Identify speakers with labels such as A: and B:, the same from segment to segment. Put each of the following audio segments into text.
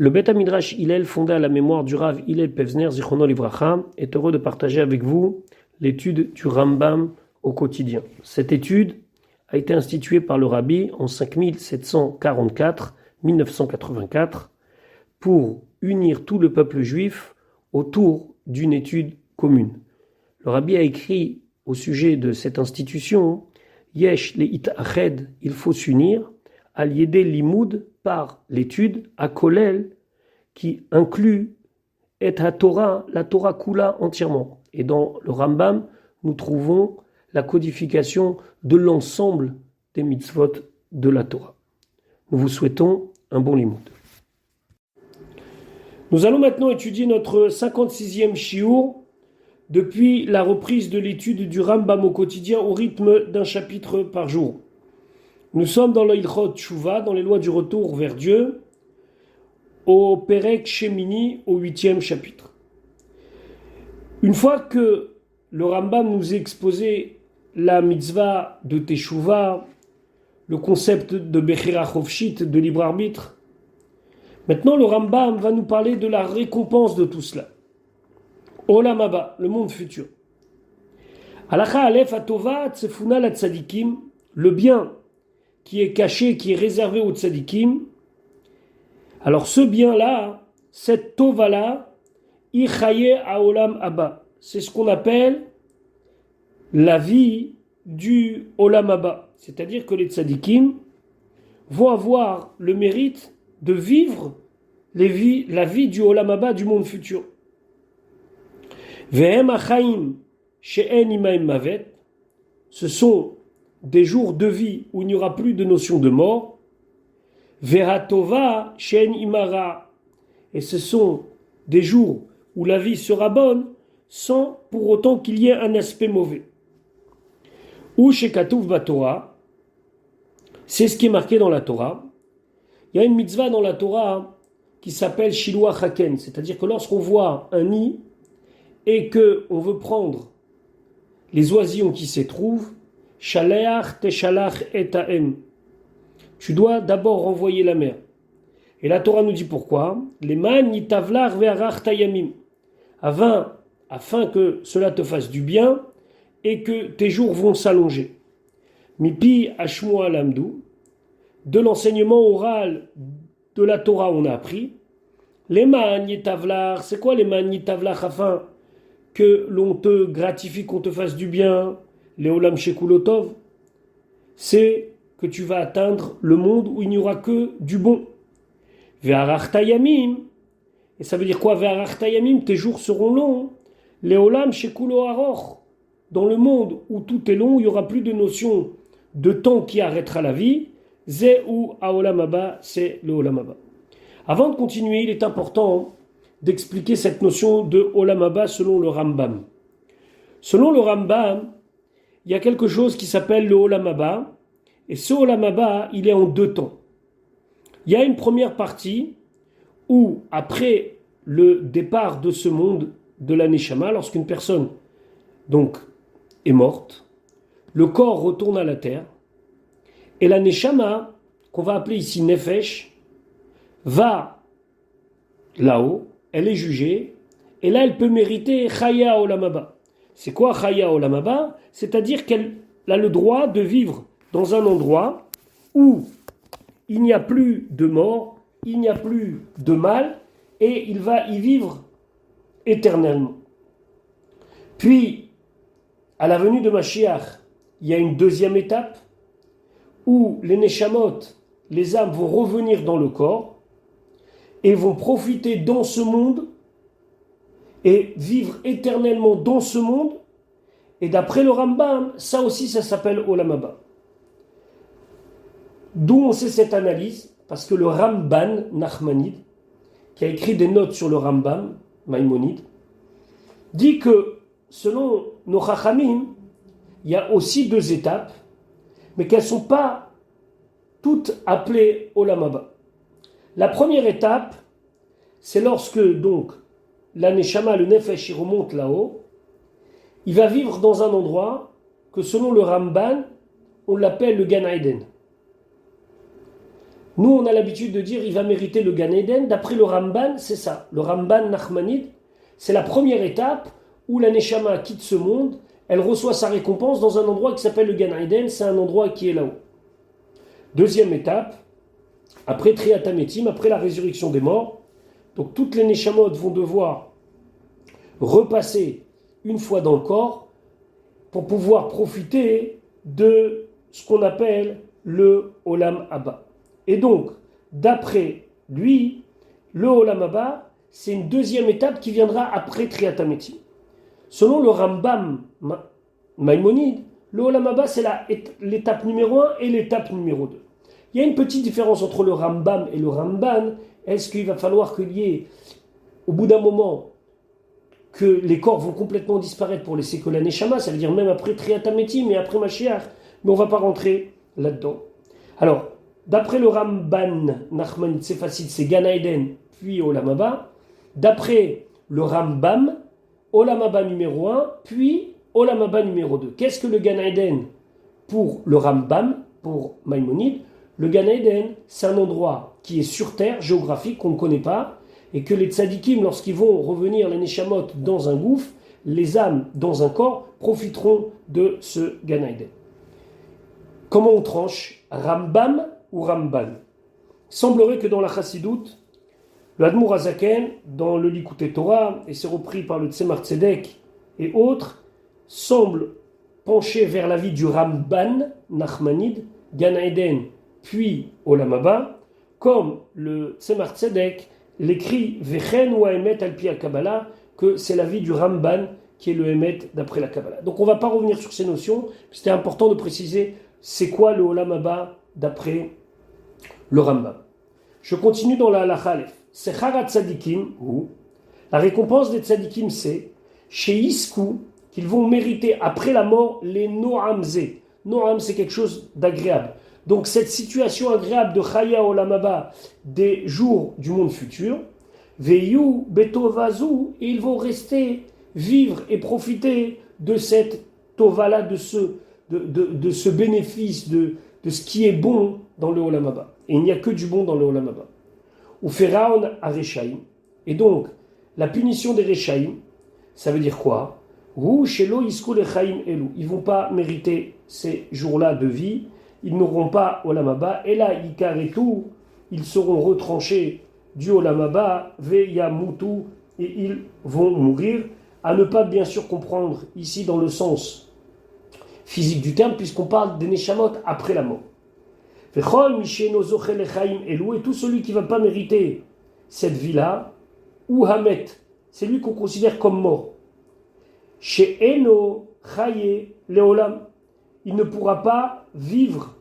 A: Le Beth Midrash Hillel, fondé à la mémoire du Rav Hillel Pevzner, Zichrono Livracha, est heureux de partager avec vous l'étude du Rambam au quotidien. Cette étude a été instituée par le Rabbi en 5744-1984 pour unir tout le peuple juif autour d'une étude commune. Le Rabbi a écrit au sujet de cette institution Yesh le'it ached, il faut s'unir, al yedé limoud, par l'étude, à Kolel, qui inclut et la Torah Kula entièrement. Et dans le Rambam, nous trouvons la codification de l'ensemble des mitzvot de la Torah. Nous vous souhaitons un bon limoud. Nous allons maintenant étudier notre 56e shiur depuis la reprise de l'étude du Rambam au quotidien au rythme d'un chapitre par jour. Nous sommes dans l'Ilchot Tshuva, dans les lois du retour vers Dieu, au Perek Shemini, au 8e chapitre. Une fois que le Rambam nous a exposé la mitzvah de Teshuvah, le concept de Bechira Chofshit, de libre arbitre, maintenant le Rambam va nous parler de la récompense de tout cela. Olam Haba, le monde futur. Halacha Aleph Atova Tsefuna la Tzadikim, le bien qui est caché, qui est réservé aux Tzadikim. Alors ce bien-là, cette Tova-là, Ichaye Haolam Haba, c'est ce qu'on appelle la vie du Olam Haba. C'est-à-dire que les Tzadikim vont avoir le mérite de vivre la vie du Olam Haba, du monde futur. Vehem Achaim She'en Imaim Mavet, ce sont des jours de vie où il n'y aura plus de notion de mort. Vehatova She'en Imara, et ce sont des jours où la vie sera bonne sans pour autant qu'il y ait un aspect mauvais. Ou Shekatuv Batorah, c'est ce qui est marqué dans la Torah. Il y a une mitzvah dans la Torah qui s'appelle Shiluach Haken, c'est-à-dire que lorsqu'on voit un nid et qu'on veut prendre les oisillons qui s'y trouvent, Shaleach Teshalach et Ta'em, tu dois d'abord renvoyer la mère. Et la Torah nous dit pourquoi. Les man yitavlar ve'arach tayamim, afin que cela te fasse du bien et que tes jours vont s'allonger. Mipi ashmoa lamdou, de l'enseignement oral de la Torah on a appris. Les man yitavlar, c'est quoi les man yitavlar, afin que l'on te gratifie, qu'on te fasse du bien, les olam shekulotov, c'est que tu vas atteindre le monde où il n'y aura que du bon. Ve'arach tayamim, et ça veut dire quoi? Ve'arach tayamim, tes jours seront longs. Les olam shekulo aroch, dans le monde où tout est long, il n'y aura plus de notion de temps qui arrêtera la vie. Ze ou haolam haba, c'est le olam haba. Avant de continuer, il est important d'expliquer cette notion de olam haba selon le Rambam. Selon le Rambam, il y a quelque chose qui s'appelle le olam haba, et ce olam haba, il est en deux temps. Il y a une première partie où, après le départ de ce monde de la Neshama, lorsqu'une personne donc est morte, le corps retourne à la terre, et la Neshama, qu'on va appeler ici Nefesh, va là-haut, elle est jugée, et là elle peut mériter Chaya Olam Haba. C'est quoi Chaya Olam Haba? C'est-à-dire qu'elle a le droit de vivre dans un endroit où il n'y a plus de mort, il n'y a plus de mal, et il va y vivre éternellement. Puis, à la venue de Mashiach, il y a une deuxième étape où les Neshamot, les âmes, vont revenir dans le corps et vont profiter dans ce monde et vivre éternellement dans ce monde. Et d'après le Rambam, ça aussi, ça s'appelle Olam Haba. D'où on sait cette analyse? Parce que le Ramban Nachmanide, qui a écrit des notes sur le Rambam, Maïmonide, dit que selon nos Chachamim, il y a aussi deux étapes, mais qu'elles ne sont pas toutes appelées Olam Haba. La première étape, c'est lorsque donc la Neshama, le Nefesh, il remonte là-haut, il va vivre dans un endroit que selon le Ramban, on l'appelle le Gan Eden. Nous, on a l'habitude de dire il va mériter le Gan Eden. D'après le Ramban, c'est ça. Le Ramban Nachmanide, c'est la première étape où la Neshama quitte ce monde. Elle reçoit sa récompense dans un endroit qui s'appelle le Gan Eden. C'est un endroit qui est là-haut. Deuxième étape, après Triat HaMetim, après la résurrection des morts. Donc toutes les Neshamot vont devoir repasser une fois dans le corps pour pouvoir profiter de ce qu'on appelle le Olam Haba. Et donc, d'après lui, le Olam Haba, c'est une deuxième étape qui viendra après Triat HaMetim. Selon le Rambam Maïmonide, le Olam Haba, c'est l'étape numéro 1 et l'étape numéro 2. Il y a une petite différence entre le Rambam et le Ramban. Est-ce qu'il va falloir qu'il y ait, au bout d'un moment, que les corps vont complètement disparaître pour laisser que la Neshama, ça veut dire même après Triat HaMetim et après Mashiach, mais on ne va pas rentrer là-dedans. Alors, d'après le Ramban Nachmanide, c'est facile, c'est Gan Eden, puis Olam Haba. D'après le Rambam, Olam Haba numéro 1, puis Olam Haba numéro 2. Qu'est-ce que le Gan Eden pour le Rambam, pour Maïmonide? Le Gan Eden, c'est un endroit qui est sur terre, géographique, qu'on ne connaît pas, et que les tzadikim, lorsqu'ils vont revenir, les neshamot, dans un gouffre, les âmes dans un corps, profiteront de ce Gan Eden. Comment on tranche? Rambam ou Ramban? Il semblerait que dans la Chassidoute, le Admour Hazaken, dans le Likutei Torah, et c'est repris par le Tzemar Tzedek et autres, semble pencher vers l'avis du Ramban, Nachmanide, Gan Eden, puis Olam Haba, comme le Tzemar Tzedek l'écrit Vechen ou Emet al pi Kabbalah, que c'est l'avis du Ramban qui est le Emet d'après la Kabbalah. Donc on ne va pas revenir sur ces notions, c'était important de préciser c'est quoi le Olam Haba d'après le Rambam. Je continue dans la Halakha Aleph. C'est Charat Tzadikim, ou la récompense des Tzadikim, c'est chez Isku, qu'ils vont mériter après la mort les Noamze. Noam, c'est quelque chose d'agréable. Donc cette situation agréable de Chaya Olam Haba des jours du monde futur, Veyu Betovazu, et ils vont rester, vivre et profiter de cette Tovala, de ce bénéfice, de ce qui est bon dans le Olam Haba. Et il n'y a que du bon dans le Olam Haba. Ou Pharaon a Rechaim. Et donc, la punition des Rechaim, ça veut dire quoi? Ils ne vont pas mériter ces jours-là de vie. Ils n'auront pas Olam Haba, et là, Ikar et tout, ils seront retranchés du Olam Haba, Veyamutu, et ils vont mourir, à ne pas bien sûr comprendre ici dans le sens physique du terme, puisqu'on parle des Neshamot après la mort. Et tout celui qui ne va pas mériter cette vie-là, ou Hamet, c'est lui qu'on considère comme mort. Chez Eno, Chaye, Leolam, il ne pourra pas vivre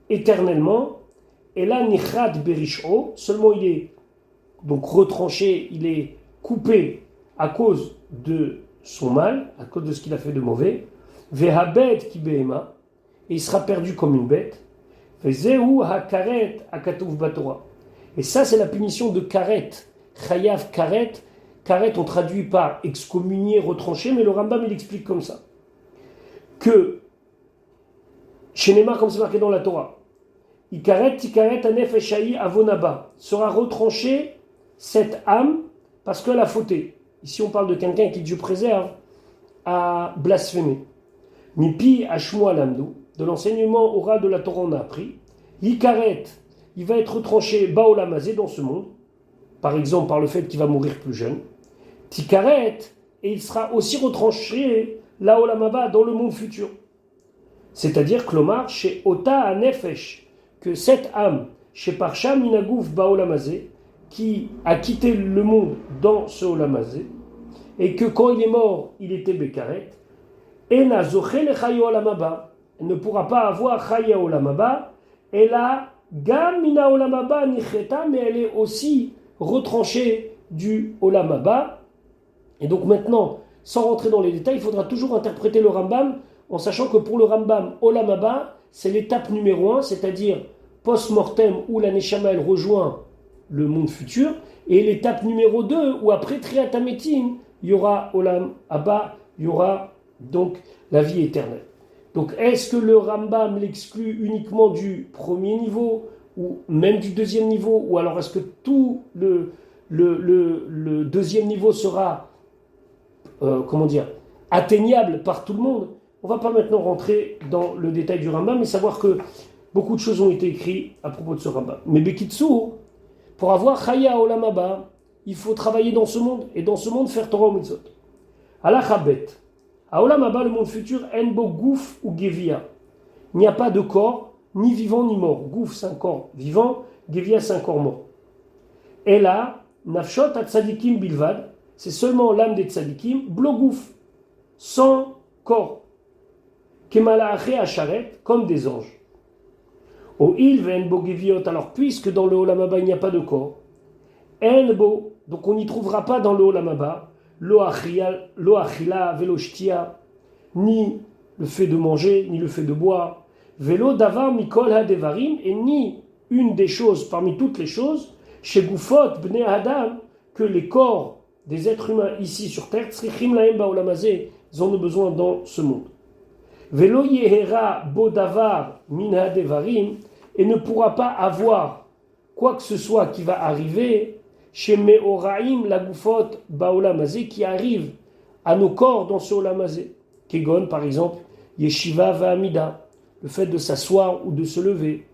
A: éternellement. Et là, Nichad Berisho, seulement il est donc retranché, il est coupé à cause de son mal, à cause de ce qu'il a fait de mauvais. Vehabed ki behema, et il sera perdu comme une bête. Vezehu hakaret akatuv batora. Et ça, c'est la punition de karet. Chayav karet. Karet, on traduit par excommunier, retrancher, mais le Rambam, il explique comme ça. Que chez Neymar, comme c'est marqué dans la Torah, Ikaret, Tikaret, Anefeshaï, Avonaba, sera retranché cette âme parce qu'elle a fauté. Ici, on parle de quelqu'un qui, Dieu préserve, a blasphémé. Mipi, Ashmoa Lamdou, de l'enseignement aura de la Torah, on a appris. Ikaret, il va être retranché Baolamazé dans ce monde, par exemple par le fait qu'il va mourir plus jeune. Tikaret, et il sera aussi retranché la Olam Haba dans le monde futur. C'est-à-dire, Klomar, chez Ota Anefesh, que cette âme, chez Parcha Minagouf Baolamazé, qui a quitté le monde dans ce Olamazé, et que quand il est mort, il était Bekaret, Ena Zochel Chayo Olam Haba, elle ne pourra pas avoir Chaya Olam Haba, et là, Gam Mina Olam Haba Nicheta, mais elle est aussi retranchée du Olam Haba. Et donc maintenant, sans rentrer dans les détails, il faudra toujours interpréter le Rambam en sachant que pour le Rambam, Olam Haba, c'est l'étape numéro 1, c'est-à-dire post-mortem où la Neshama elle rejoint le monde futur, et l'étape numéro 2 où après Triat HaMetim, il y aura Olam Haba, il y aura donc la vie éternelle. Donc est-ce que le Rambam l'exclut uniquement du premier niveau ou même du deuxième niveau, ou alors est-ce que tout le deuxième niveau sera, atteignable par tout le monde? On ne va pas maintenant rentrer dans le détail du Rambam, mais savoir que beaucoup de choses ont été écrites à propos de ce Rambam. Mais Bekitsour, pour avoir Chaya Olam Haba, il faut travailler dans ce monde, et dans ce monde faire Torah ou Mitzvot. Alachabet. À Olam Haba, le monde futur, Enbo Gouf ou Gevia. Il n'y a pas de corps, ni vivant ni mort. Gouf, c'est un corps vivant, Gevia, c'est un corps mort. Et là, Nafshot at Tzadikim Bilvad, c'est seulement l'âme des Tzadikim, Blogouf, sans corps. Kemalaaché Acharet, comme des anges. O il ve'enbo Geviot, alors puisque dans le Olam Haba il n'y a pas de corps, Enbo, donc on n'y trouvera pas dans le Olam Haba, lo achila velo shtia, ni le fait de manger, ni le fait de boire, velo davar mikol hadevarim, et ni une des choses parmi toutes les choses, chez Goufot bnei Adam, que les corps des êtres humains ici sur terre, tzrichim lahem ba'olam hazeh, ils en ont besoin dans ce monde. Velo yehera bo davar min hadevarim, et ne pourra pas avoir quoi que ce soit qui va arriver chez Meoraim la Goufot ba'olam hazeh, qui arrive à nos corps dans ce olam hazeh. Kegon par exemple, yeshiva va'amida, le fait de s'asseoir ou de se lever,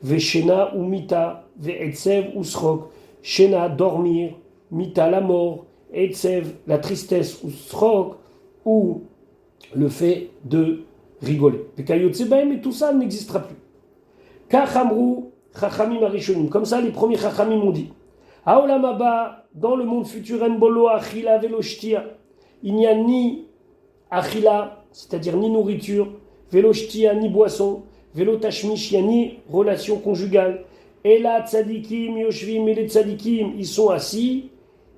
A: veshena ou mita, ve'etsev ou srok, shena dormir, mita la mort, etsev la tristesse ou srok, ou le fait de rigoler. Et tout ça n'existera plus. Kachamru chachamim arishonim, comme ça les premiers chachamim ont dit. Haolam haba, dans le monde futur, en bolo achila velo shtia, il n'y a ni achila, c'est-à-dire ni nourriture, velo shtia, ni boisson, velo tashmish, il n'y a ni relation conjugale. Et là, tzadikim yoshvim, et les tzadikim, ils sont assis,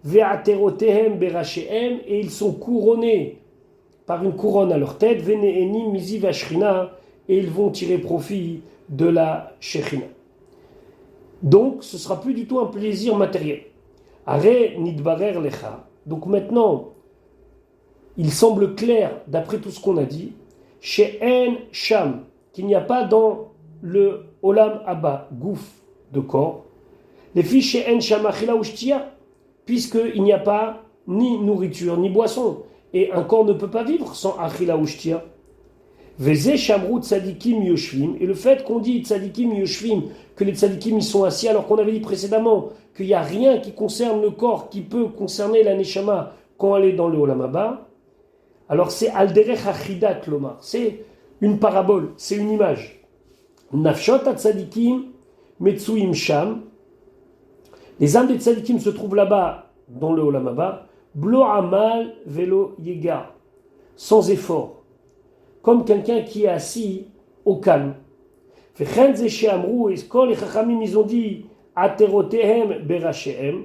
A: ve'aterotehem berachéhem, et ils sont couronnés par une couronne à leur tête, vene'enim mizi vashrina, et ils vont tirer profit de la Shekhinah. Donc, ce ne sera plus du tout un plaisir matériel. Are nidbarer lecha. Donc maintenant, il semble clair, d'après tout ce qu'on a dit, chez En Sham, qu'il n'y a pas dans le Olam Haba, gouf de corps, les filles chez En Sham achila ou shtia, puisqu'il n'y a pas ni nourriture, ni boisson. Et un corps ne peut pas vivre sans achila ou shtia. Veze shamru tzadikim yoshvim, et le fait qu'on dit tzadikim yoshvim, que les tzadikim ils sont assis, alors qu'on avait dit précédemment qu'il n'y a rien qui concerne le corps qui peut concerner la neshama quand elle est dans le olam haba, alors c'est al derech achida klomar, c'est une parabole, c'est une image. Nafshot tzadikim metsuim sham, les âmes des tzadikim se trouvent là-bas dans le olam haba, blo amal velo yega, sans effort, comme quelqu'un qui est assis au calme. Et quand les chachamim ils ont dit aterotehem berachéhem,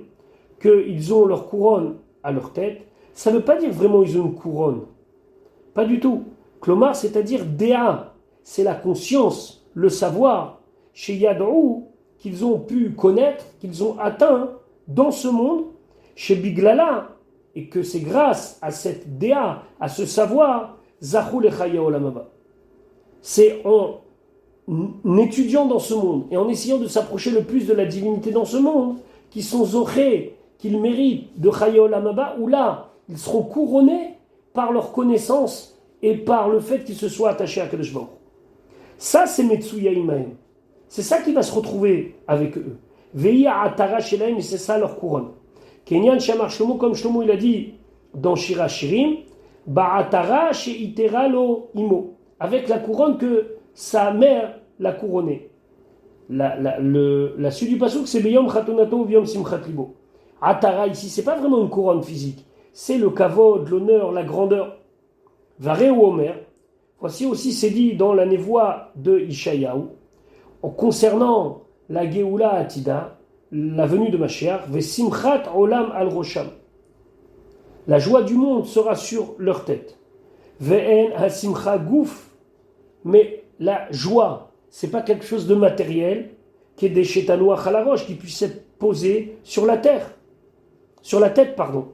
A: qu'ils ont leur couronne à leur tête, ça ne veut pas dire vraiment ils ont une couronne. Pas du tout. Klomar, c'est-à-dire Déa, c'est la conscience, le savoir, chez Yadrou, qu'ils ont pu connaître, qu'ils ont atteint dans ce monde, chez Biglala, et que c'est grâce à cette Déa, à ce savoir, Zachou lechaya olam haba. C'est en étudiant dans ce monde et en essayant de s'approcher le plus de la divinité dans ce monde, qui sont zochés, qu'ils méritent de chaya olam haba, où là, ils seront couronnés par leur connaissance et par le fait qu'ils se soient attachés à Kadosh Baruch. Ça, c'est Metsuya Imahem. C'est ça qui va se retrouver avec eux. Veia atara shelaim, et c'est ça leur couronne. Kenyan Shamar Shlomo, comme Shlomo il a dit dans Shira Shirim, Ba'atara she'itera lo imo, avec la couronne que sa mère l'a couronnée. La suite du pasuk, c'est Beyom Chatonato ou Beyom Simchat Libo. Atara ici, c'est pas vraiment une couronne physique, c'est le kavod, l'honneur, la grandeur. Varé ou Omer, voici aussi c'est dit dans la névoie de Ishayahu, concernant la Geoula Atida, la venue de Mashiach, Vesimchat Olam al Rosham. La joie du monde sera sur leur tête. Ve'en hasimcha gouf, mais la joie, c'est pas quelque chose de matériel, qui est des chétanoach à la roche, qui puisse être posé sur la terre. Sur la tête, pardon.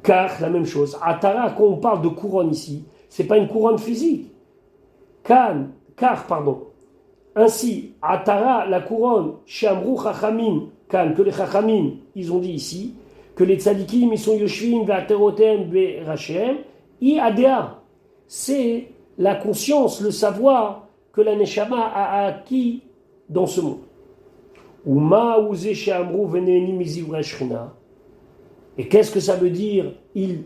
A: Car, la même chose, Atara, quand on parle de couronne ici, c'est pas une couronne physique. Car, Ainsi, Atara, la couronne, Shamru Chachamim, Kan, que les Chachamim, ils ont dit ici, que les tzadikim, ils sont Yoshvim, Vaterotem, Berachem, I Adea. C'est la conscience, le savoir que la Neshama a acquis dans ce monde. Et qu'est-ce que ça veut dire? Ils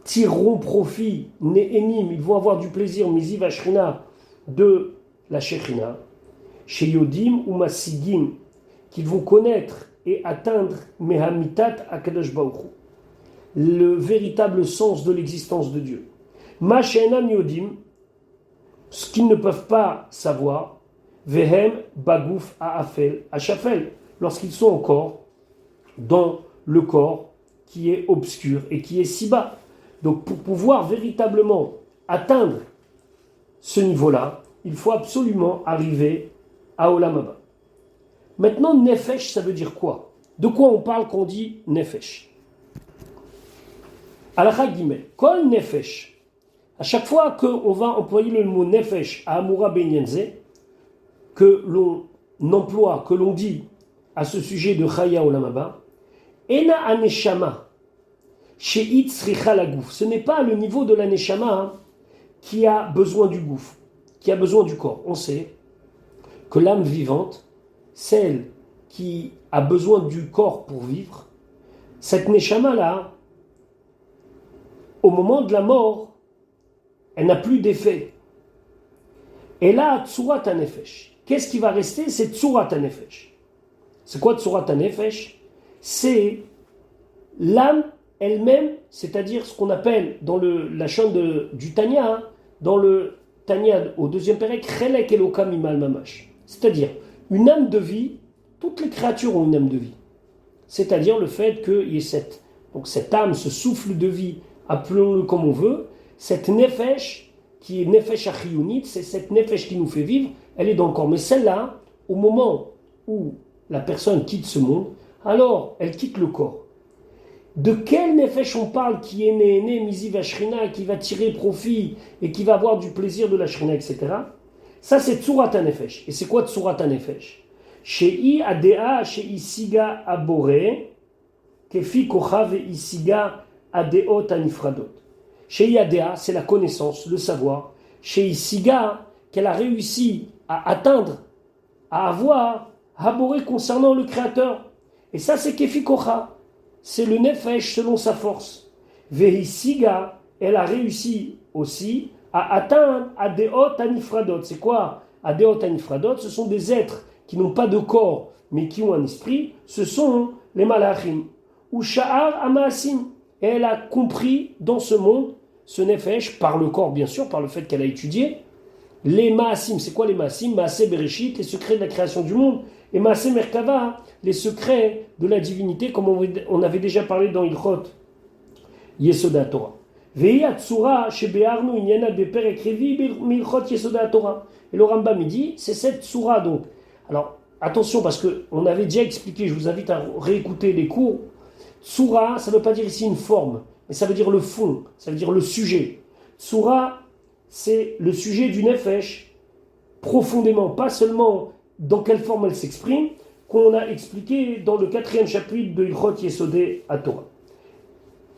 A: tireront profit, Ne'enim, ils vont avoir du plaisir, Miziv Ashrina, de la Shekhinah, chez Yodim ou Masigim, qu'ils vont connaître et atteindre Mehamitat Akadosh Baruch Hu, le véritable sens de l'existence de Dieu. Ma She'enam Yodim, ce qu'ils ne peuvent pas savoir, Vehem Bagouf Aafel Ashafel, lorsqu'ils sont encore dans le corps qui est obscur et qui est si bas. Donc pour pouvoir véritablement atteindre ce niveau-là, il faut absolument arriver à Olam Haba. Maintenant, Nefesh, ça veut dire quoi? De quoi on parle quand on dit Nefesh? Alakha Gimel, Kol Nefesh. À chaque fois qu'on va employer le mot Nefesh à Amura Benyenze, que l'on emploie, que l'on dit à ce sujet de Chaya Olam Haba, Ena Aneshama, She'it Sricha la Gouf. Ce n'est pas le niveau de la Neshama qui a besoin du gouffre, qui a besoin du corps. On sait que l'âme vivante, celle qui a besoin du corps pour vivre, cette Neshama-là, au moment de la mort, elle n'a plus d'effet. Et là, Tsurat HaNefesh. Qu'est-ce qui va rester? C'est Tsurat HaNefesh. C'est quoi Tsurat HaNefesh? C'est l'âme elle-même, c'est-à-dire ce qu'on appelle dans la chaîne du Tanya, dans le Tanya au deuxième pérec, Chelek Elokam Imal Mamash. C'est-à-dire une âme de vie, toutes les créatures ont une âme de vie. C'est-à-dire le fait qu'il y ait cette âme, ce souffle de vie, appelons-le comme on veut, cette nefesh, qui est nefesh achiyunit, c'est cette nefesh qui nous fait vivre, elle est dans le corps. Mais celle-là, au moment où la personne quitte ce monde, alors elle quitte le corps. De quel nefesh on parle qui est né, miziv ashrina, qui va tirer profit et qui va avoir du plaisir de la shrina, etc. Ça c'est tsurat nefesh. Et c'est quoi tsurat nefesh? Shei adea, shei siga abore, kefi kochav et isiga adeot anifradot. Shei adea, c'est la connaissance, le savoir. Shei siga, qu'elle a réussi à atteindre, à avoir, abore concernant le Créateur. Et ça c'est kefi kochav. C'est le nefesh selon sa force. Vehisiga, elle a réussi aussi à atteindre Adeot Anifradot. C'est quoi Adeot Anifradot? Ce sont des êtres qui n'ont pas de corps, mais qui ont un esprit. Ce sont les malachim. Ou Sha'ar Amaasim. Et elle a compris dans ce monde, ce nefesh, par le corps bien sûr, par le fait qu'elle a étudié, les maasim. C'est quoi les maasim? Maaseh Bereshit, les secrets de la création du monde. Et Maaseh Merkava, les secrets de la divinité, comme on avait déjà parlé dans Ilchot Yesoda Torah. Veia Tsura Shebearnu Inyana Beper Ekrevi Milchot Yesoda Torah. Et le Rambam il dit, c'est cette Tsura donc. Alors attention parce qu'on avait déjà expliqué, je vous invite à réécouter les cours. Tsura, ça ne veut pas dire ici une forme, mais ça veut dire le fond, ça veut dire le sujet. Tsura, c'est le sujet du nefesh, profondément, pas seulement dans quelle forme elle s'exprime, qu'on a expliqué dans le 4e chapitre de Ilchot Yesodé à Torah.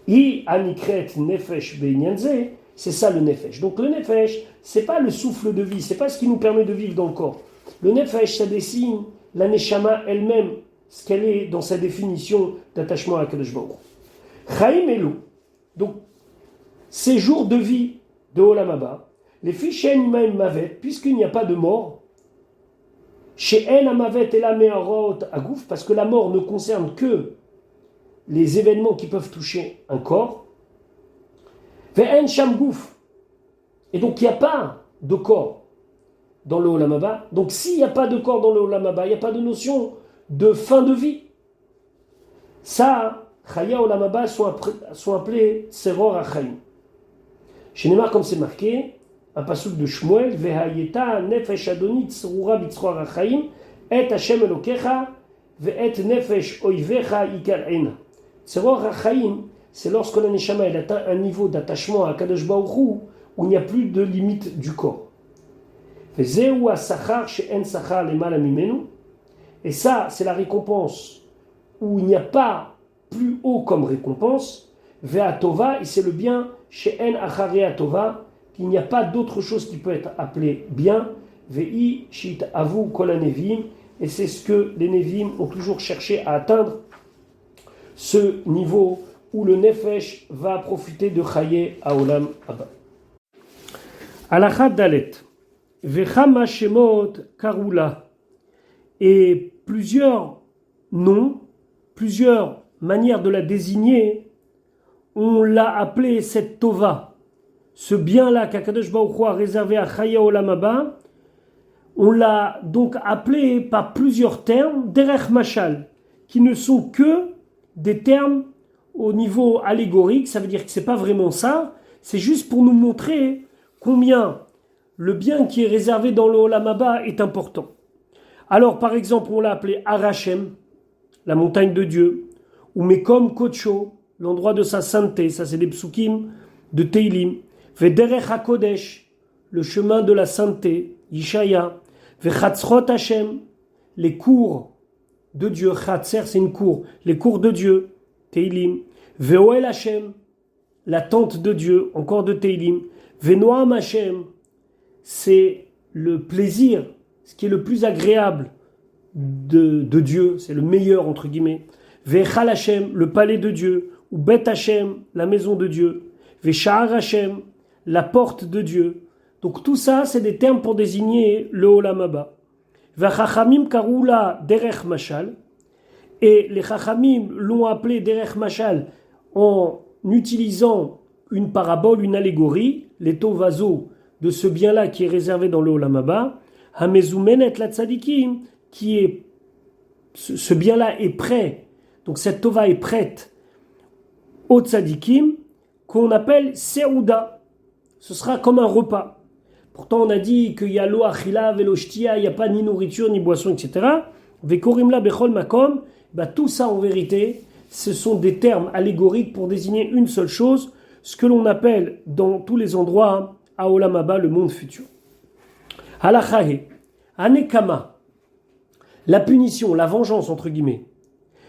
A: I anikret nefesh beinyanze, c'est ça le nefesh. Donc le nefesh, c'est pas le souffle de vie, c'est pas ce qui nous permet de vivre dans le corps. Le nefesh, ça dessine la neshama elle-même, ce qu'elle est dans sa définition d'attachement à Kadosh Baruch Hu. Chaim Elou, donc ces jours de vie de Olam Haba, les fichen imaim mavet, puisqu'il n'y a pas de mort, chez En Amavet et la Meharot Agouf, parce que la mort ne concerne que les événements qui peuvent toucher un corps. Ve'en Sham Gouf. Et donc il n'y a pas de corps dans le Olam Haba. Donc s'il n'y a pas de corps dans le Olam Haba, il n'y a pas de notion de fin de vie. Ça, Chaya Olam Haba sont appelés Tseror HaChaim. Chez Neymar, comme c'est marqué, un pasuk de Shmuel, Vehayeta nefesh adonit tzrura bitzroar hachaim, et Hashem elokecha, ve'et nefesh oivecha ikar'ena. Tzroar hachaim, c'est lorsque la neshama elle atteint un niveau d'attachement à Kadosh Baruch Hu où il n'y a plus de limite du corps. Vezeu asachar she'en sachar lemala mimenu. Et ça, c'est la récompense où il n'y a pas plus haut comme récompense. Vea tova, et c'est le bien she'en acharea tova, qu'il n'y a pas d'autre chose qui peut être appelé bien. Vei shit avu kol hanevim, et c'est ce que les Nevim ont toujours cherché à atteindre, ce niveau où le Nefesh va profiter de Chaye Haolam Abba. Alachat Dalet. Vechama Shemot Karula. Et plusieurs noms, plusieurs manières de la désigner, on l'a appelé cette Tova, ce bien-là qu'Akadosh Baruch Hu a réservé à Chaye Haolam Abba. On l'a donc appelé par plusieurs termes, derech mashal, qui ne sont que des termes au niveau allégorique. Ça veut dire que c'est pas vraiment ça, c'est juste pour nous montrer combien le bien qui est réservé dans le Olam Haba est important. Alors par exemple, on l'a appelé Arachem, la montagne de Dieu, ou Mekom Kodsho, l'endroit de sa sainteté, ça c'est des psukim de Teilim, Vederech HaKodesh, le chemin de la sainteté, Yishaya, Vechatzrot Hashem, les cours de Dieu, Chatzer c'est une cour, les cours de Dieu, Teilim, Veoel Hashem, la tente de Dieu, encore de Teilim, Venoam Hashem, c'est le plaisir, ce qui est le plus agréable de Dieu, c'est le meilleur entre guillemets, Vechal Hashem, le palais de Dieu, ou Bet Hashem, la maison de Dieu, Veshar Hashem, la porte de Dieu. Donc tout ça, c'est des termes pour désigner le Olam Haba. Vachachamim karoula derech mashal. Et les chachamim l'ont appelé derech mashal en utilisant une parabole, une allégorie, les tovazo de ce bien-là qui est réservé dans le Olam Haba. Hamezumenet la tzadikim, qui est, ce bien-là est prêt. Donc cette tova est prête au tzadikim, qu'on appelle seouda. Ce sera comme un repas. Pourtant, on a dit qu'il y a l'eau achila, velo shtia, il n'y a pas ni nourriture, ni boisson, etc. Vekorimla bechol makom, tout ça en vérité, ce sont des termes allégoriques pour désigner une seule chose, ce que l'on appelle dans tous les endroits, à Olam Haba, le monde futur. Halachahe, anekama, la punition, la vengeance, entre guillemets.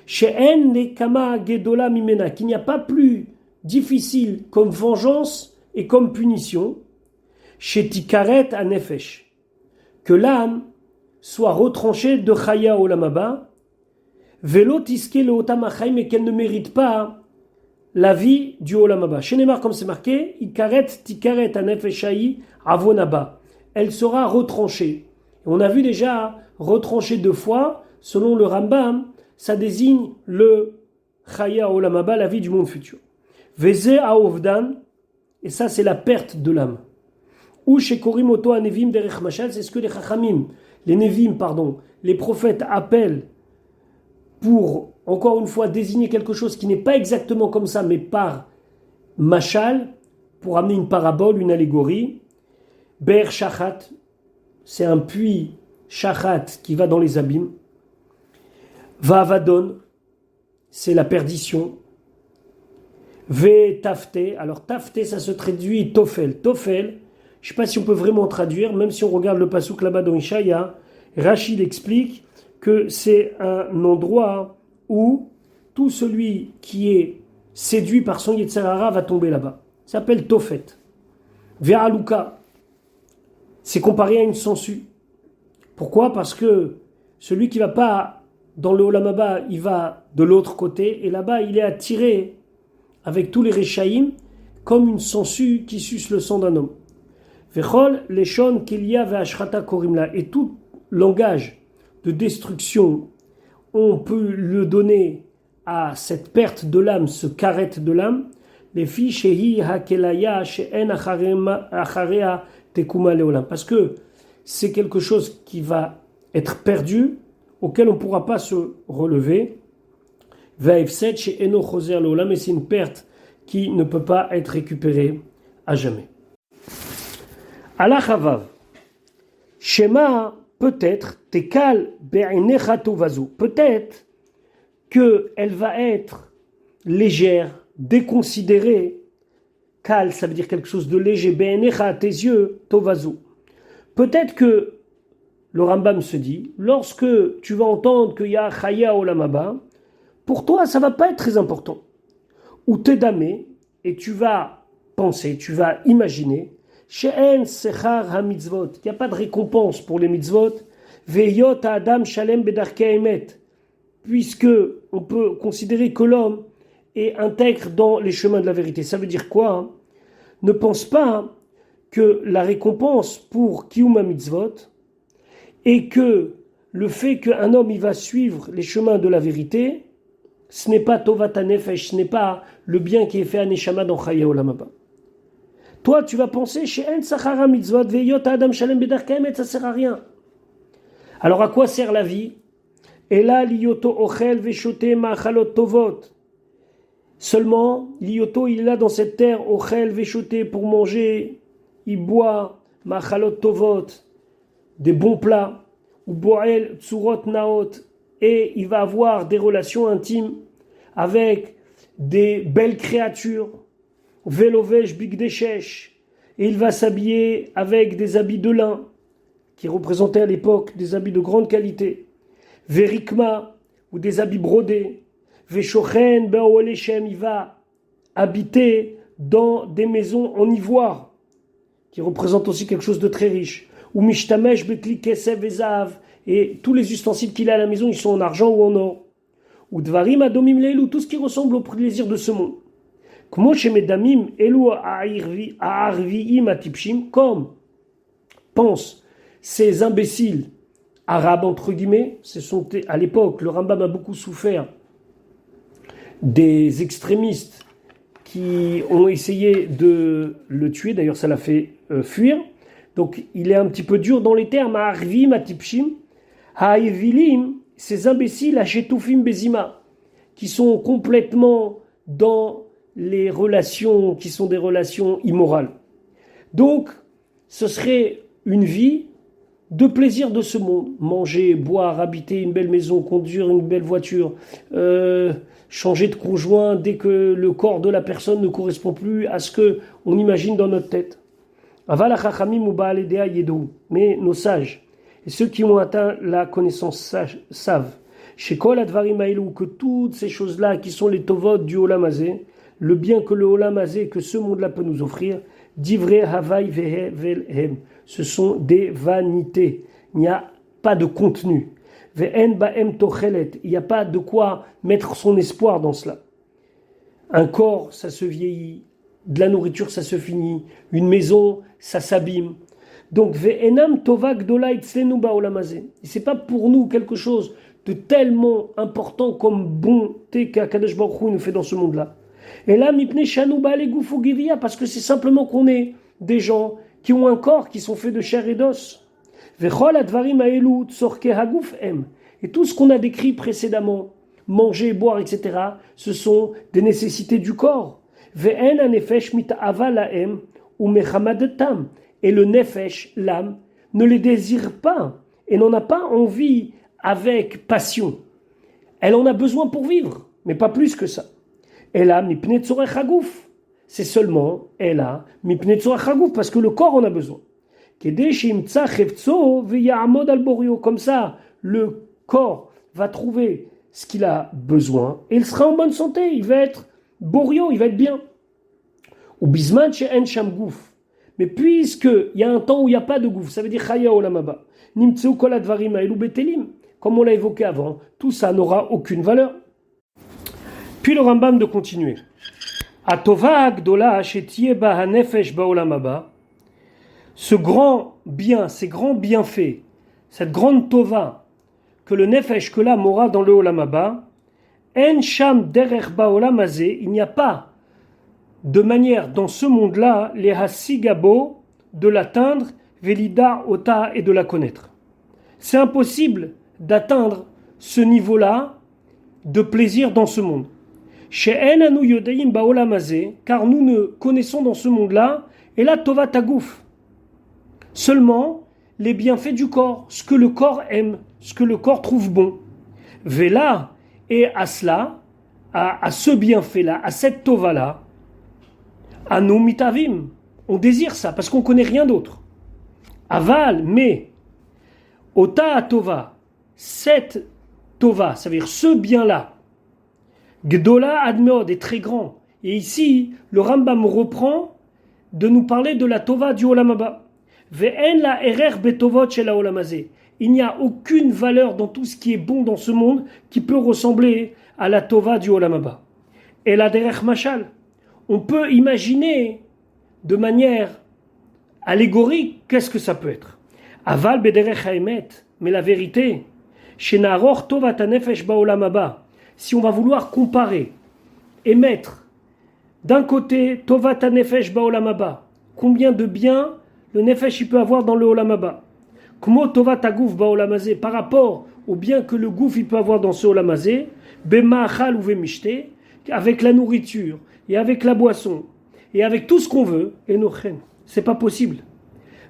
A: She'en nekama gedola mimena, qu'il n'y a pas plus difficile comme vengeance et comme punition. Chez Tikaret à Nefesh, que l'âme soit retranchée de Chaya Olam Haba, Velo Tiske le Otam Achaim, et qu'elle ne mérite pas la vie du Olam Haba. Chez Neymar, comme c'est marqué, Ikaret Tikaret à Nefeshai Avon Haba. Elle sera retranchée. Et on a vu déjà retranchée 2 fois, selon le Rambam, ça désigne le Chaya Olam Haba, la vie du monde futur. Veze Aovdan, et ça c'est la perte de l'âme. Ou chez Korimoto à Nevim derech mashal, c'est ce que les Chachamim, les Nevim, les prophètes appellent pour, encore une fois, désigner quelque chose qui n'est pas exactement comme ça, mais par mashal, pour amener une parabole, une allégorie. Ber Shachat, c'est un puits Shachat qui va dans les abîmes. Va'avadon, c'est la perdition. Ve Tafte, alors Tafte, ça se traduit Tofel. Tofel, je ne sais pas si on peut vraiment traduire, même si on regarde le passouk là-bas dans Ishaya, Rachid explique que c'est un endroit où tout celui qui est séduit par son Yetzer Hara va tomber là-bas. Ça s'appelle Tofet. Ve'aluka, c'est comparé à une sangsue. Pourquoi ? Parce que celui qui ne va pas dans le Olam Haba, il va de l'autre côté, et là-bas il est attiré avec tous les Rechaïm comme une sangsue qui suce le sang d'un homme. Vechol leshon kilia ve'ashrata korimla, et tout langage de destruction, on peut le donner à cette perte de l'âme, ce carrette de l'âme. Les filles shehi hakelaya she'en acharea tekuma leolam, parce que c'est quelque chose qui va être perdu, auquel on ne pourra pas se relever. Ve'efset she'eno choser leolam, et c'est une perte qui ne peut pas être récupérée à jamais. Alachavav, Shema, peut-être, Tekal be'enecha tovazu, peut-être qu'elle va être légère, déconsidérée. Kal, ça veut dire quelque chose de léger. Be'enecha, à tes yeux, tovazu. Peut-être que le Rambam se dit, lorsque tu vas entendre qu'il y a Chaya Olam Haba, pour toi, ça ne va pas être très important. Ou t'es damé, et tu vas penser, tu vas imaginer, She'en Sechar HaMitzvot, il n'y a pas de récompense pour les mitzvot, Ve'yot Adam Shalem Bedarkei Emet, puisque on peut considérer que l'homme est intègre dans les chemins de la vérité. Ça veut dire quoi, hein? Ne pense pas que la récompense pour Kiyum HaMitzvot est que le fait qu'un homme il va suivre les chemins de la vérité, ce n'est pas Tovat HaNefesh, ce n'est pas le bien qui est fait à Neshama dans Chaya Olam Haba. Toi, tu vas penser, She'en Sachar HaMitzvot Ve'yot Adam Shalem Bedarkei Emet, ça ne sert à rien. Alors à quoi sert la vie? Ela liyoto ochel veshote ma'achalot tovot. Seulement, l'ioto, il est là dans cette terre, ochel veshote, pour manger, il boit, ma'achalot tovot, des bons plats, ou boel tsurot naot, et il va avoir des relations intimes avec des belles créatures, velovesh bigdeshesh, et il va s'habiller avec des habits de lin, qui représentaient à l'époque des habits de grande qualité, verikma, ou des habits brodés, veshochen be'oeleshem, il va habiter dans des maisons en ivoire, qui représentent aussi quelque chose de très riche, ou mishtamesh bekli kesef vezav, et tous les ustensiles qu'il a à la maison, ils sont en argent ou en or, ou dvarim adomim leilu, tout ce qui ressemble au plaisir de ce monde. Kmo shemedamim elu ha'arviim atipshim, comme pensent ces imbéciles arabes, entre guillemets, ce sont, à l'époque, le Rambam a beaucoup souffert des extrémistes qui ont essayé de le tuer, d'ailleurs ça l'a fait fuir, donc il est un petit peu dur dans les termes, ha'arviim atipshim, ha'evilim, ces imbéciles, ha'shetufim bezima, qui sont complètement dans les relations qui sont des relations immorales. Donc, ce serait une vie de plaisir de ce monde. Manger, boire, habiter une belle maison, conduire une belle voiture, changer de conjoint dès que le corps de la personne ne correspond plus à ce qu'on imagine dans notre tête. Mais nos sages, et ceux qui ont atteint la connaissance savent, chez Kol Advarim Haelu, que toutes ces choses-là qui sont les tovot du Olam Hazé, le bien que le Olam Hazé, que ce monde-là peut nous offrir, divrei havai ve'hem, ce sont des vanités. Il n'y a pas de contenu. Ve'en ba'em tochelet, il n'y a pas de quoi mettre son espoir dans cela. Un corps, ça se vieillit. De la nourriture, ça se finit. Une maison, ça s'abîme. Donc, ve'enam tova gdola itzlenu ba'olam hazé. Et c'est pas pour nous quelque chose de tellement important comme bonté qu'Akadosh Baruch Hu nous fait dans ce monde-là. Et là, mipne shanu ba'ale gufu givia, parce que c'est simplement qu'on est des gens qui ont un corps, qui sont faits de chair et d'os. Vechol advarim haelu tzorke haguf em. Et tout ce qu'on a décrit précédemment, manger, boire, etc., ce sont des nécessités du corps. Ve'en hanefesh mit'ava lahem ou mechamad tam. Et le nefesh, l'âme, ne les désire pas et n'en a pas envie avec passion. Elle en a besoin pour vivre, mais pas plus que ça. Elle a mipne tzorech haguf. C'est seulement elle a mipne tzorech haguf parce que le corps en a besoin. Kedei sheimtza chefzo v'ya'amod al borio. Comme ça, le corps va trouver ce qu'il a besoin et il sera en bonne santé. Il va être borio, il va être bien. Ou bisman she'en sham guf. Mais puisqu'il y a un temps où il n'y a pas de gouffre, ça veut dire chaya olam haba, nimtzeu kol advarim haelu betelim, comme on l'a évoqué avant, tout ça n'aura aucune valeur. Puis le Rambam de continuer. Atova agdola shetie ba hanefesh baolam haba, ce grand bien, ces grands bienfaits, cette grande tova que le nefesh, que l'âme aura dans le olam haba, en sham derech baolam hazé, il n'y a pas de manière dans ce monde-là, les hasigabo, de l'atteindre, velida ota, et de la connaître. C'est impossible d'atteindre ce niveau-là de plaisir dans ce monde. She'en anu yodeim baolam hazé, car nous ne connaissons dans ce monde-là, et la tova tagouf, seulement les bienfaits du corps, ce que le corps aime, ce que le corps trouve bon. Vela, et à cela, à ce bienfait-là, à cette tova-là, Anu mitavim, on désire ça parce qu'on connaît rien d'autre. Aval, mais, Ota Tova, cette Tova, ça veut dire ce bien-là, Gdola Admeod est très grand. Et ici, le Rambam reprend de nous parler de la Tova du Olam Haba. Ve'en la erer betovot shel haolam hazeh. Il n'y a aucune valeur dans tout ce qui est bon dans ce monde qui peut ressembler à la Tova du Olam Haba. Et la derech machal, on peut imaginer de manière allégorique qu'est-ce que ça peut être. Aval bederech haemet, mais la vérité, shenaror tovat hanefesh baolam haba. Si on va vouloir comparer et mettre d'un côté tovat hanefesh baolam haba, combien de biens le nefesh il peut avoir dans le olam haba, kmo tovat hagouf baolam hazeh, par rapport au bien que le gouf il peut avoir dans ce olam hazeh, bema'achal ou vemishte, avec la nourriture et avec la boisson et avec tout ce qu'on veut, et nochen, c'est pas possible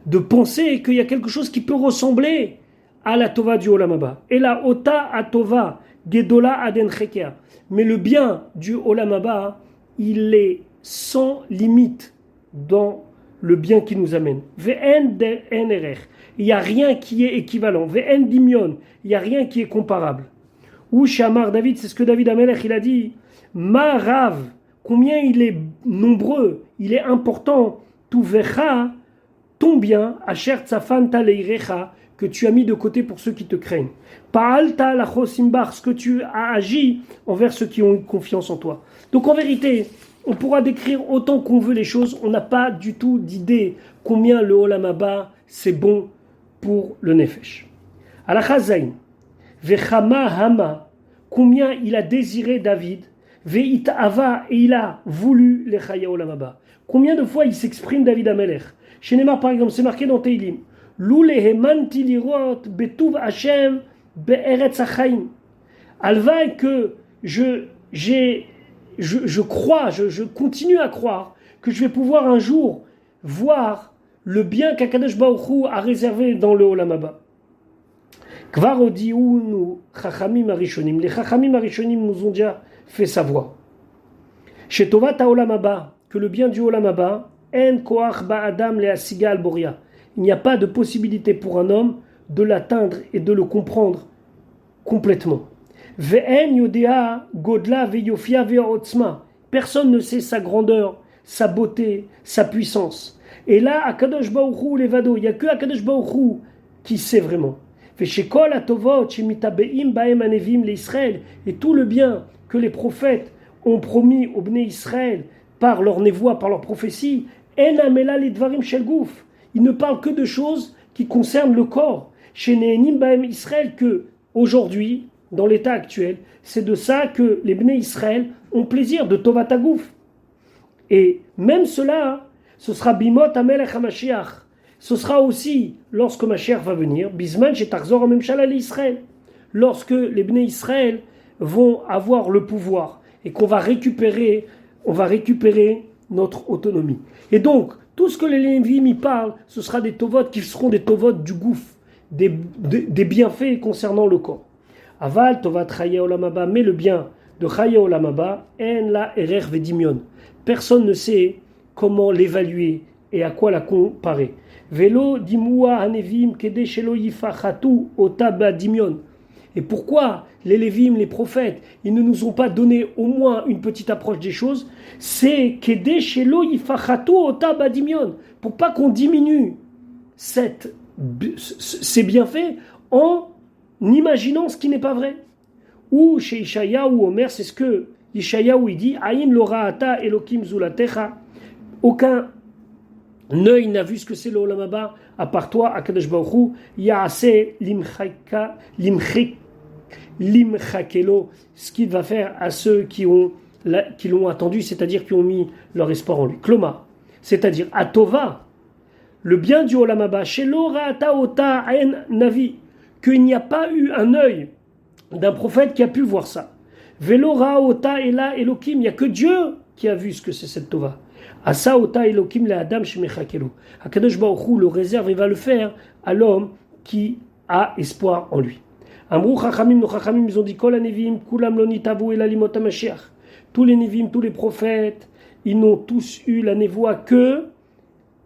A: de penser qu'il y a quelque chose qui peut ressembler à la Tova du Olam Haba. Et la Ota Atova Gedola Aden Chekea. Mais le bien du Olam Haba, il est sans limite dans le bien qui nous amène. Ve'en de'enerech. Il n'y a rien qui est équivalent. Ve'en dimion. Il n'y a rien qui est comparable. Ou Shamar David, c'est ce que David Amelech il a dit. Ma Rav, combien il est nombreux, il est important. Tuvecha, ton bien, Asher Tzafanta Leirecha, que tu as mis de côté pour ceux qui te craignent. Pa'alta lachosimbar, ce que tu as agi envers ceux qui ont eu confiance en toi. Donc en vérité, on pourra décrire autant qu'on veut les choses, on n'a pas du tout d'idée combien le Olam Haba c'est bon pour le Nefesh. Alakha Zayn, Vechama Hama, combien il a désiré David, Ve'ita'ava, et il a voulu les Chaya Olam Haba. Combien de fois il s'exprime David Amelech. Chez Neymar par exemple, c'est marqué dans Teilim. L'ulehemanti lirot betuv Hashem be'eretz hachaim. Alvaï que je crois, je continue à croire que je vais pouvoir un jour voir le bien qu'Akadosh Baruch Hu a réservé dans le Olam Haba. Kvar odiunu chachamim arishonim. Les chachamim arishonim nous ont déjà fait savoir. Chez Tovat Olam Haba, que le bien du Olam Haba, en koach ba'adam le'asiga al-boria. Il n'y a pas de possibilité pour un homme de l'atteindre et de le comprendre complètement. Ve'en yodea godla ve'yofia ve'otzma. Personne ne sait sa grandeur, sa beauté, sa puissance. Et là, Akadosh Baruch Hu levado, il n'y a que Akadosh Baruch Hu qui sait vraiment. Ve'shekol atovot shemitabeim ba'em anevim le'Israël. Et tout le bien que les prophètes ont promis au Bnei Israël par leur névoie, par leur prophétie, en amela lidvarim shel guf. Il ne parle que de choses qui concernent le corps. Chez Nehenim Bahem Israël, que aujourd'hui, dans l'état actuel, c'est de ça que les Bnei Israël ont plaisir, de Tovat Hagouf. Et même cela, ce sera Bimot Amelech HaMashiach. Ce sera aussi, lorsque Mashiach va venir, Bisman Shetarzor HaMemshala l'Israël. Lorsque les Bnei Israël vont avoir le pouvoir et qu'on va récupérer, notre autonomie. Et donc, tout ce que les Lévim y parlent, ce sera des tovot qui seront des tovot du gouffre, des bienfaits concernant le corps. Aval tovat chaya olam haba, mais le bien de chaya olam haba, en la erer vedimion. Personne ne sait comment l'évaluer et à quoi la comparer. Velo dimua hanevim kede shelo yifachatu otaba dimion. Et pourquoi les Lévim, les prophètes, ils ne nous ont pas donné au moins une petite approche des choses? C'est kede shelo yifachatu otaba dimion, pour pas qu'on diminue ces bienfaits en imaginant ce qui n'est pas vrai. Ou chez Ishayahu Omer, c'est ce que Ishayahu il dit, Aïn lora'ata elokim zulatecha, aucun œil n'a vu ce que c'est le Olam Haba, à part toi, Akadosh Baruch Hu, Ya'aseh limchakelo, ce qu'il va faire à ceux qui l'ont attendu, c'est-à-dire qui ont mis leur espoir en lui. Kloma, c'est-à-dire Atova, le bien du Olam Haba, Shelo ra'ata ota aïn navi, qu'il n'y a pas eu un œil d'un prophète qui a pu voir ça. Velo ra'ota ela elokim, il n'y a que Dieu qui a vu ce que c'est cette Tova. Asa ota elokim le adam shemechakelo. Hakadosh Baruch Hu le réserve et va le faire à l'homme qui a espoir en lui. Amrou chachamim, nos chachamim, ils ont dit kol hanevim kulam lo nitavu ela limot hamashiach. Tous les nevim, tous les prophètes, ils n'ont tous eu la névoie que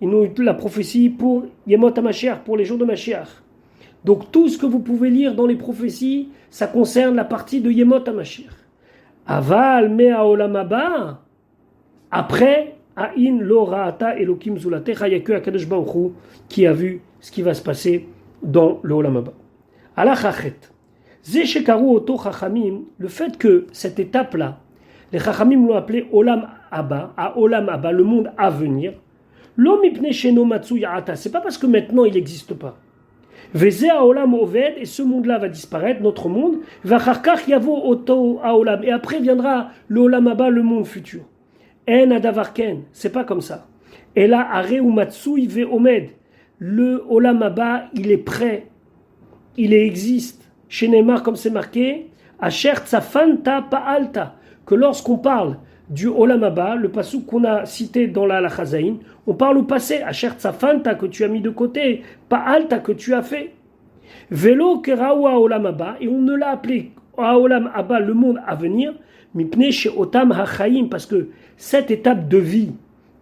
A: ils nous la prophétie pour Yemot HaMashiach, pour les jours de Mashiach. Donc tout ce que vous pouvez lire dans les prophéties, ça concerne la partie de Yemot HaMashiach. Aval Mea Olam Haba, après, Aïn Lo Ra'ata Elokim Zulatecha, il n'y a que Akadosh Baruch Hu qui a vu ce qui va se passer dans le Olam Haba. Alachachet. Ze Shekaru Oto Chachamim, le fait que cette étape-là, les Chachamim l'ont appelé Olam Haba, à Olam Haba, le monde à venir. Lo mipne sheno matsu ya'ata, c'est pas parce que maintenant il n'existe pas. Veze Olam Oved, et ce monde-là va disparaître, notre monde. Vacharkach Yavo Oto Olam, et après viendra le Olam Haba, le monde futur. En adavarken, c'est pas comme ça. Et là, are ou matsu ve omed, le Olam Haba, il est prêt, il existe. Chez Neymar, comme c'est marqué, Asher Tzafanta Pa'alta, que lorsqu'on parle du Olam Haba, le passouk qu'on a cité dans la Chazaïn, on parle au passé, Asher Tzafanta, que tu as mis de côté, Pa'alta, que tu as fait. Velo Keraoua Olam Haba, et on ne l'a appelé Olam Haba, le monde à venir, Mipne chez Otam HaChaim, parce que cette étape de vie,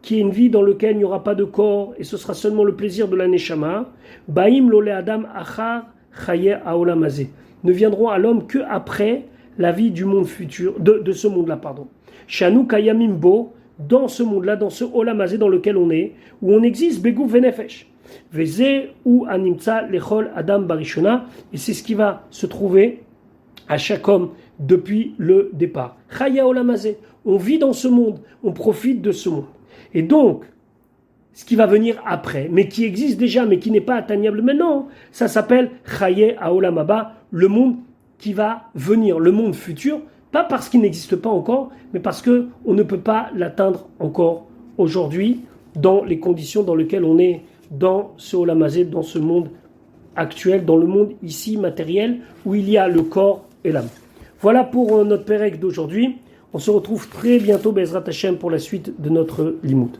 A: qui est une vie dans laquelle il n'y aura pas de corps, et ce sera seulement le plaisir de la Neshama, Baim Lole Adam Achar Chaye Haolam Hazeh, ne viendront à l'homme que après la vie du monde futur, de ce monde-là, pardon. Shanu Kayamim Bo, dans ce monde-là, dans ce Olam Hazeh dans lequel on est, où on existe, Begou Venefesh. Veze ou Animtsa Lechol Adam Barishona, et c'est ce qui va se trouver à chaque homme depuis le départ. Chaya Olam Hazeh, on vit dans ce monde, on profite de ce monde. Et donc, ce qui va venir après, mais qui existe déjà, mais qui n'est pas atteignable maintenant, ça s'appelle Chaye Haolam Haba, le monde qui va venir, le monde futur, pas parce qu'il n'existe pas encore, mais parce qu'on ne peut pas l'atteindre encore aujourd'hui, dans les conditions dans lesquelles on est dans ce Olam Hazeh, dans ce monde actuel, dans le monde ici matériel, où il y a le corps et l'âme. Voilà pour notre Pérec d'aujourd'hui. On se retrouve très bientôt, Bezrat Hashem, pour la suite de notre Limoud.